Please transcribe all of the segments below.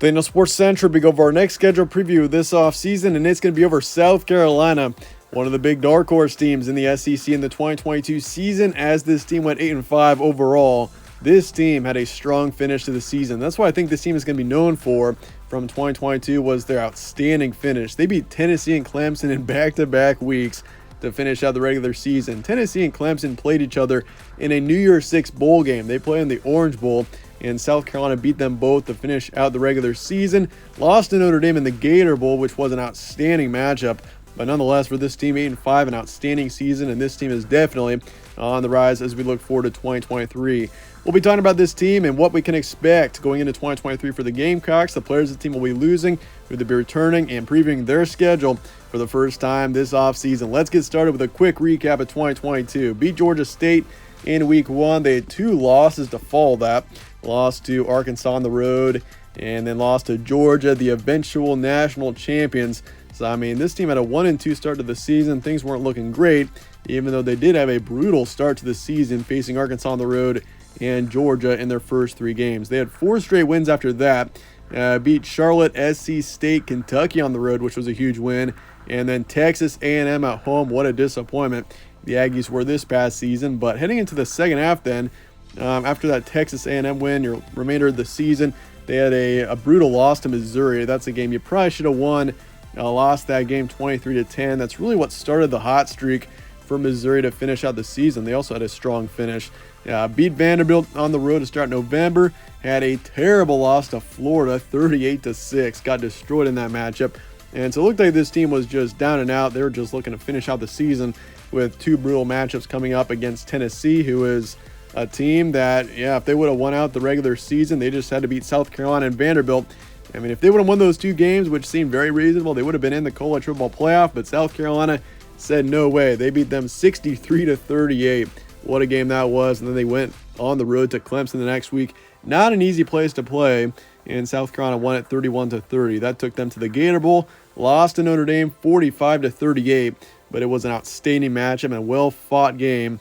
Daniel Sports Central, we go over our next schedule preview this offseason, and it's going to be over South Carolina, one of the big dark horse teams in the SEC in the 2022 season, as this team went 8-5 overall. This team had a strong finish to the season. That's what I think this team is going to be known for from 2022 was their outstanding finish. They beat Tennessee and Clemson in back-to-back weeks to finish out the regular season. Tennessee and Clemson played each other in a New Year's Six bowl game. They played in the Orange Bowl, and South Carolina beat them both to finish out the regular season. Lost to Notre Dame in the Gator Bowl, which was an outstanding matchup. But nonetheless, for this team, 8-5, an outstanding season, and this team is definitely on the rise as we look forward to 2023. We'll be talking about this team and what we can expect going into 2023 for the Gamecocks, the players the team will be losing, who they'll be returning, and previewing their schedule for the first time this offseason. Let's get started with a quick recap of 2022. Beat Georgia State in Week 1. They had 2 losses to follow that. Lost to Arkansas on the road, and then lost to Georgia, the eventual national champions. So, I mean, this team had a 1-2 start to the season. Things weren't looking great, even though they did have a brutal start to the season, facing Arkansas on the road and Georgia in their first 3 games. They had 4 straight wins after that. Beat Charlotte, SC State, Kentucky on the road, which was a huge win, and then Texas A&M at home. What a disappointment the Aggies were this past season. But heading into the second half then, after that Texas A&M win, your remainder of the season, they had a brutal loss to Missouri. That's a game you probably should have won. Lost that game 23-10. That's really what started the hot streak for Missouri to finish out the season. They also had a strong finish. Beat Vanderbilt on the road to start November. Had a terrible loss to Florida, 38-6. Got destroyed in that matchup. And so it looked like this team was just down and out. They were just looking to finish out the season with 2 brutal matchups coming up against Tennessee, who is a team that, if they would have won out the regular season, they just had to beat South Carolina and Vanderbilt. I mean, if they would have won those 2 games, which seemed very reasonable, they would have been in the college football playoff, but South Carolina said no way. They beat them 63-38. What a game that was. And then they went on the road to Clemson the next week. Not an easy place to play, and South Carolina won it 31-30. That took them to the Gator Bowl. Lost to Notre Dame 45-38, but it was an outstanding matchup and a well-fought game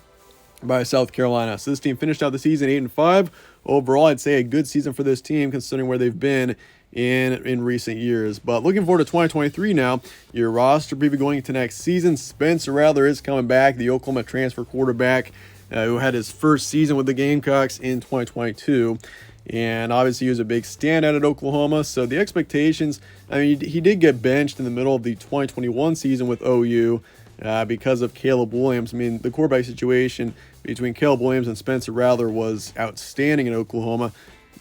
by South Carolina. So this team finished out the season 8-5. Overall, I'd say a good season for this team considering where they've been in recent years. But looking forward to 2023 now, your roster preview going into next season. Spencer Rattler is coming back, the Oklahoma transfer quarterback who had his first season with the Gamecocks in 2022. And obviously he was a big standout at Oklahoma. So the expectations, I mean, he did get benched in the middle of the 2021 season with OU because of Caleb Williams. I mean, the quarterback situation between Caleb Williams and Spencer Rattler was outstanding in Oklahoma.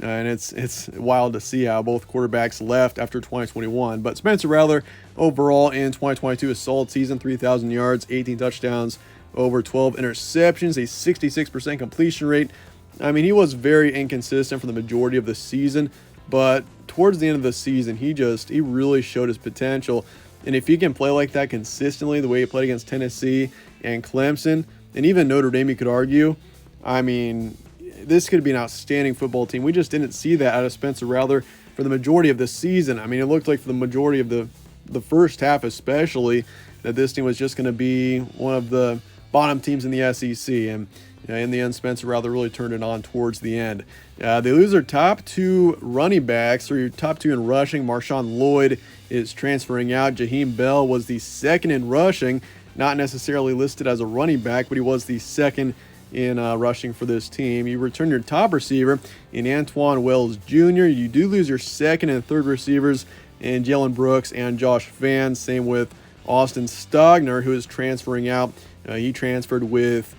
And it's wild to see how both quarterbacks left after 2021. But Spencer Rattler, overall in 2022, a solid season, 3,000 yards, 18 touchdowns, over 12 interceptions, a 66% completion rate. I mean, he was very inconsistent for the majority of the season, but towards the end of the season, he really showed his potential. And if he can play like that consistently, the way he played against Tennessee and Clemson, and even Notre Dame, you could argue, I mean, this could be an outstanding football team. We just didn't see that out of Spencer Rattler for the majority of the season. I mean, it looked like for the majority of the first half especially, that this team was just going to be one of the bottom teams in the SEC. And in the end, Spencer Rattler really turned it on towards the end. They lose their top 2 running backs, or your top 2 in rushing. Marshawn Lloyd is transferring out. Jaheim Bell was the second in rushing, not necessarily listed as a running back, but he was the second in rushing for this team. You return your top receiver in Antoine Wells Jr. You do lose your second and third receivers in Jalen Brooks and Josh Vann. Same with Austin Stogner, who is transferring out. He transferred with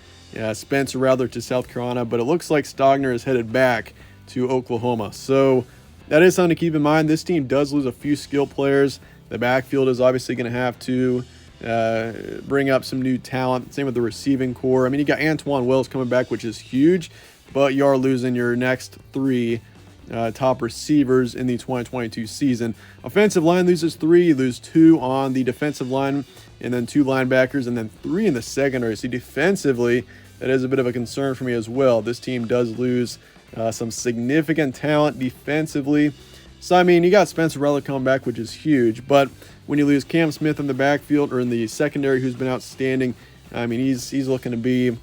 Spencer Rattler to South Carolina, but it looks like Stogner is headed back to Oklahoma. So that is something to keep in mind. This team does lose a few skill players. The backfield is obviously going to have to bring up some new talent. Same with the receiving core. I mean, you got Antoine Wells coming back, which is huge, but you are losing your next 3 top receivers in the 2022 season. Offensive line loses 3. You lose 2 on the defensive line, and then 2 linebackers, and then 3 in the secondary. So defensively, that is a bit of a concern for me as well. This team does lose some significant talent defensively. So, I mean, you got Spencer Rattler coming back, which is huge. But when you lose Cam Smith in the backfield or in the secondary, who's been outstanding, I mean, he's looking to be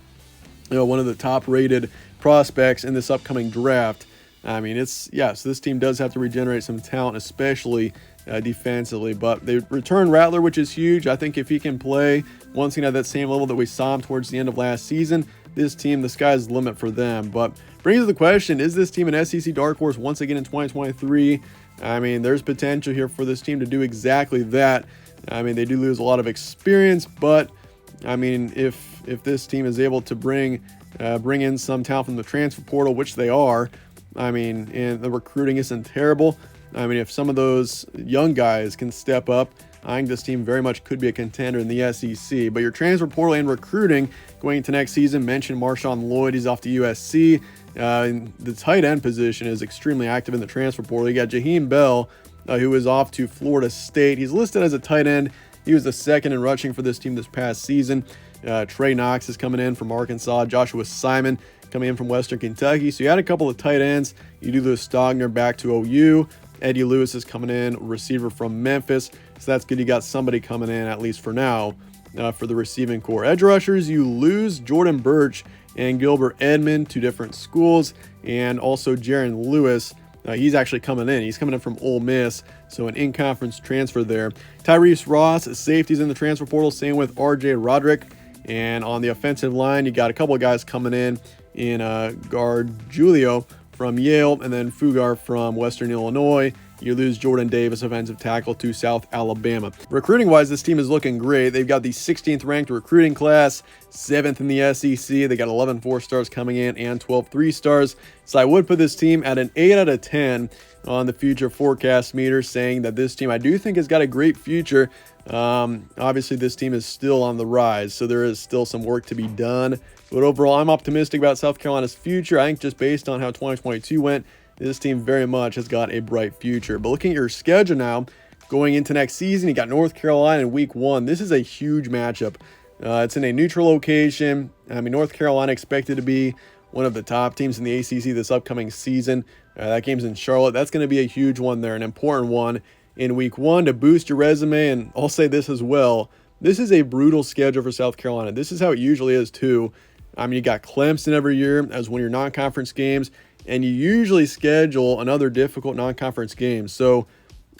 one of the top-rated prospects in this upcoming draft. I mean, so this team does have to regenerate some talent, especially defensively. But they return Rattler, which is huge. I think if he can play once again at that same level that we saw him towards the end of last season, this team, the sky's the limit for them. But brings up the question, is this team an SEC dark horse once again in 2023? I mean, there's potential here for this team to do exactly that. I mean, they do lose a lot of experience, but I mean, if this team is able to bring in some talent from the transfer portal, which they are, I mean, and the recruiting isn't terrible. I mean, if some of those young guys can step up, I think this team very much could be a contender in the SEC. But your transfer portal and recruiting going into next season, mentioned Marshawn Lloyd, he's off to USC. The tight end position is extremely active in the transfer portal. You got Jaheim Bell, who is off to Florida State. He's listed as a tight end. He was the second in rushing for this team this past season. Trey Knox is coming in from Arkansas. Joshua Simon coming in from Western Kentucky. So you had a couple of tight ends. You do lose Stogner back to OU. Eddie Lewis is coming in, receiver from Memphis. So that's good. You got somebody coming in, at least for now, for the receiving core. Edge rushers, you lose Jordan Birch and Gilbert Edmond, two different schools, and also Jaron Lewis. He's actually coming in. He's coming in from Ole Miss, so an in-conference transfer there. Tyrese Ross, safeties in the transfer portal, same with R.J. Roderick. And on the offensive line, you got a couple of guys coming in guard Julio from Yale, and then Fugar from Western Illinois. You lose Jordan Davis, offensive tackle, to South Alabama. Recruiting-wise, this team is looking great. They've got the 16th ranked recruiting class, 7th in the SEC. They got 11 4-stars coming in and 12 3-stars. So I would put this team at an 8 out of 10 on the future forecast meter, saying that this team I do think has got a great future. Obviously, this team is still on the rise, so there is still some work to be done. But overall, I'm optimistic about South Carolina's future. I think just based on how 2022 went, this team very much has got a bright future. But looking at your schedule now, going into next season, you got North Carolina in week 1. This is a huge matchup. It's in a neutral location. I mean, North Carolina expected to be one of the top teams in the ACC this upcoming season. That game's in Charlotte. That's going to be a huge one there, an important one in week 1 to boost your resume. And I'll say this as well. This is a brutal schedule for South Carolina. This is how it usually is too. I mean, you got Clemson every year as one of your non-conference games, and you usually schedule another difficult non-conference game. So,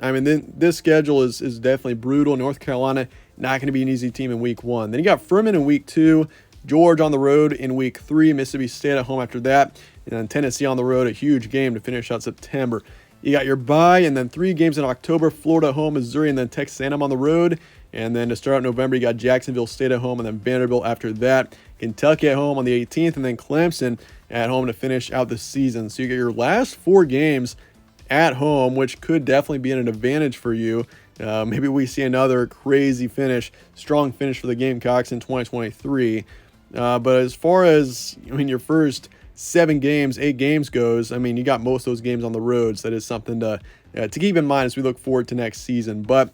I mean, this schedule is definitely brutal. North Carolina, not going to be an easy team in week 1. Then you got Furman in week 2, Georgia on the road in week 3, Mississippi State at home after that, and then Tennessee on the road, a huge game to finish out September. You got your bye, and then 3 games in October, Florida at home, Missouri, and then Texas A&M on the road. And then to start out November, you got Jacksonville State at home, and then Vanderbilt after that. Kentucky at home on the 18th, and then Clemson at home to finish out the season. So you get your last 4 games at home, which could definitely be an advantage for you. Maybe we see another crazy finish, strong finish for the Gamecocks in 2023. But as far as, your first 8 games goes, you got most of those games on the road. So that is something to keep in mind as we look forward to next season. But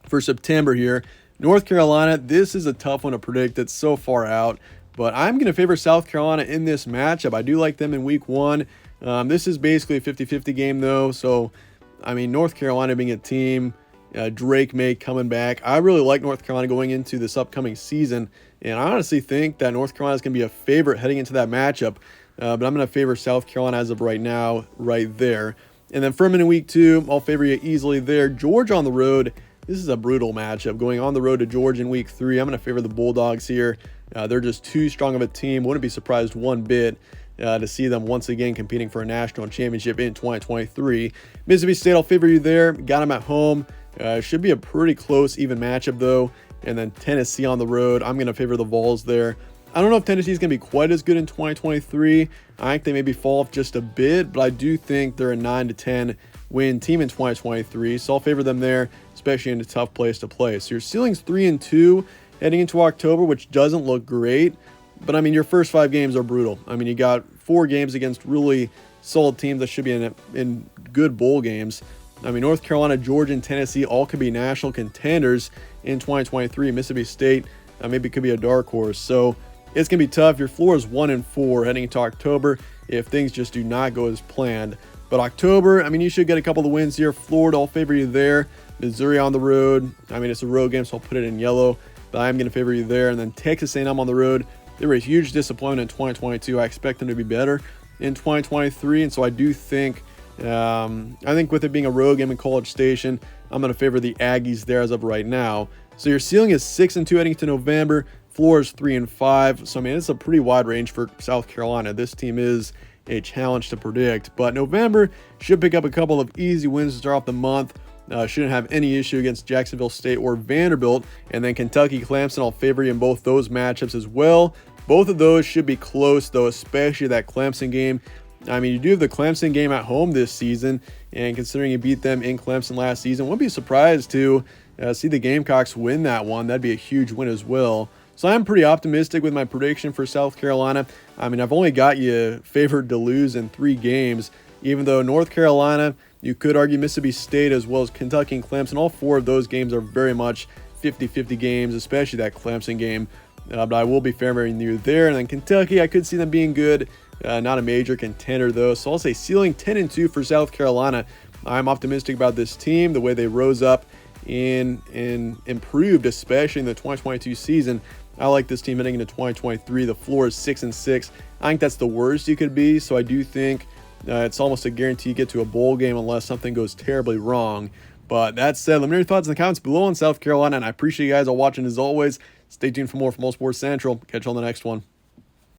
for September here, North Carolina, this is a tough one to predict. It's so far out. But I'm going to favor South Carolina in this matchup. I do like them in week 1. This is basically a 50-50 game, though. So, North Carolina being a team, Drake May coming back. I really like North Carolina going into this upcoming season. And I honestly think that North Carolina is going to be a favorite heading into that matchup. But I'm going to favor South Carolina as of right now, right there. And then Furman in week 2, I'll favor you easily there. Georgia on the road. This is a brutal matchup. Going on the road to Georgia in week 3, I'm going to favor the Bulldogs here. They're just too strong of a team. Wouldn't be surprised one bit to see them once again competing for a national championship in 2023. Mississippi State, I'll favor you there. Got them at home. Should be a pretty close, even matchup, though. And then Tennessee on the road. I'm going to favor the Vols there. I don't know if Tennessee's going to be quite as good in 2023. I think they maybe fall off just a bit, but I do think they're a 9-10 win team in 2023. So I'll favor them there, especially in a tough place to play. So your ceiling's 3-2 heading into October, which doesn't look great. But, your first 5 games are brutal. You got 4 games against really solid teams that should be in good bowl games. North Carolina, Georgia, and Tennessee all could be national contenders in 2023. Mississippi State maybe could be a dark horse. So it's going to be tough. Your floor is 1-4 heading into October if things just do not go as planned. But October, you should get a couple of wins here. Florida, I'll favor you there. Missouri on the road. It's a road game, so I'll put it in yellow. But I'm going to favor you there. And then Texas A&M on the road. They were a huge disappointment in 2022. I expect them to be better. in 2023, and so I do think, with it being a road game in College Station, I'm going to favor the Aggies there as of right now. So your ceiling is 6-2 heading to November. Floor is 3-5. So I mean, it's a pretty wide range for South Carolina. This team is a challenge to predict, but November should pick up a couple of easy wins to start off the month. Shouldn't have any issue against Jacksonville State or Vanderbilt. And then Kentucky, Clemson, I'll favor you in both those matchups as well. Both of those should be close, though, especially that Clemson game. I mean, you do have the Clemson game at home this season, and considering you beat them in Clemson last season, wouldn't be surprised to see the Gamecocks win that one. That'd be a huge win as well. So I'm pretty optimistic with my prediction for South Carolina. I mean, I've only got you favored to lose in 3 games, even though North Carolina, you could argue Mississippi State as well as Kentucky and Clemson. All 4 of those games are very much 50-50 games, especially that Clemson game. But I will be favoring you there. And then Kentucky, I could see them being good. Not a major contender, though. So I'll say ceiling 10-2 for South Carolina. I'm optimistic about this team, the way they rose up and improved, especially in the 2022 season. I like this team heading into 2023. The floor is 6-6. I think that's the worst you could be. So I do think it's almost a guarantee you get to a bowl game unless something goes terribly wrong. But that said, let me know your thoughts in the comments below on South Carolina. And I appreciate you guys all watching as always. Stay tuned for more from All Sports Central. Catch you on the next one.